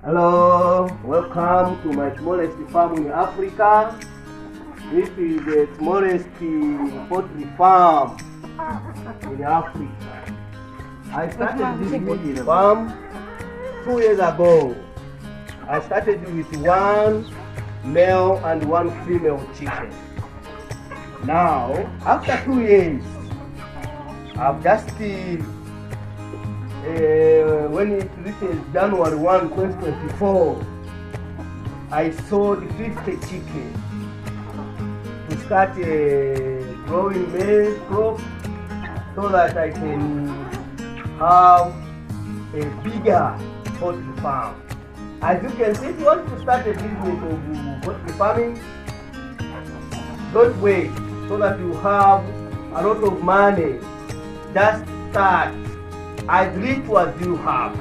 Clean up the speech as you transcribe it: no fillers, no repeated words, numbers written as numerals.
Hello, welcome to my smallest farm in Africa. This is the smallest poultry farm in Africa. I started this poultry farm 2 years ago. I started with one male and one female chicken. Now, after 2 years, I've just when it reaches January 1, 2024, I sold 50 chickens to start growing maize crop so that I can have a bigger poultry farm. As you can see, if you want to start a business of poultry farming, don't wait so that you have a lot of money. Just start as little as you have.